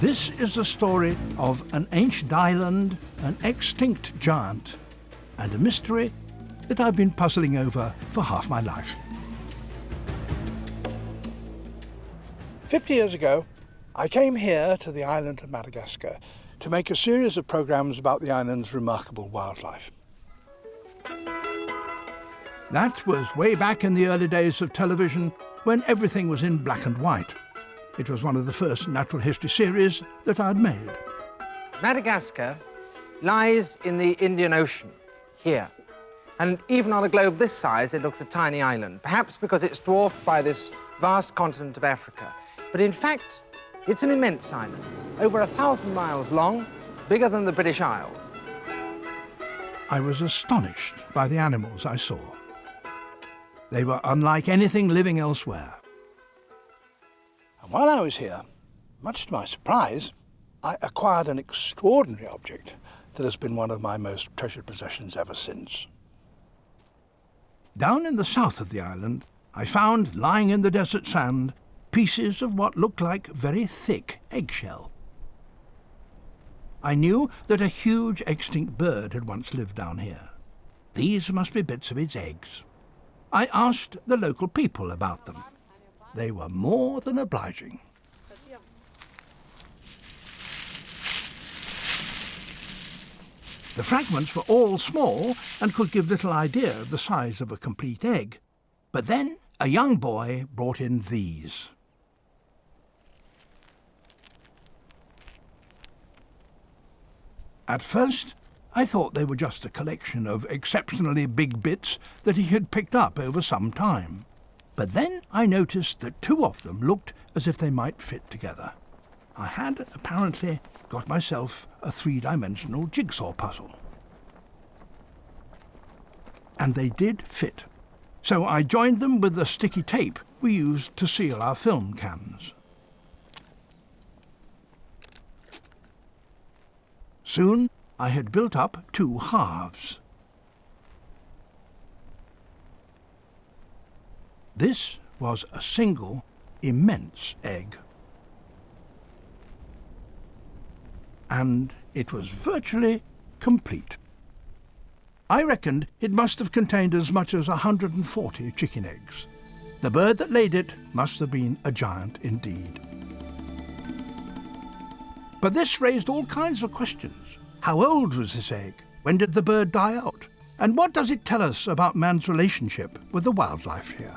This is the story of an ancient island, an extinct giant, and a mystery that I've been puzzling over for half my life. 50 years ago, I came here to the island of Madagascar to make a series of programmes about the island's remarkable wildlife. That was way back in the early days of television, when everything was in black and white. It was one of the first natural history series that I'd made. Madagascar lies in the Indian Ocean, here. And even on a globe this size, it looks a tiny island, perhaps because it's dwarfed by this vast continent of Africa. But in fact, it's an immense island, over 1,000 miles long, bigger than the British Isles. I was astonished by the animals I saw. They were unlike anything living elsewhere. And while I was here, much to my surprise, I acquired an extraordinary object that has been one of my most treasured possessions ever since. Down in the south of the island, I found, lying in the desert sand, pieces of what looked like very thick eggshell. I knew that a huge extinct bird had once lived down here. These must be bits of its eggs. I asked the local people about them. They were more than obliging. The fragments were all small and could give little idea of the size of a complete egg. But then a young boy brought in these. At first, I thought they were just a collection of exceptionally big bits that he had picked up over some time. But then I noticed that two of them looked as if they might fit together. I had apparently got myself a three-dimensional jigsaw puzzle. And they did fit. So I joined them with the sticky tape we used to seal our film cans. Soon I had built up two halves. This was a single, immense egg. And it was virtually complete. I reckoned it must have contained as much as 140 chicken eggs. The bird that laid it must have been a giant indeed. But this raised all kinds of questions. How old was this egg? When did the bird die out? And what does it tell us about man's relationship with the wildlife here?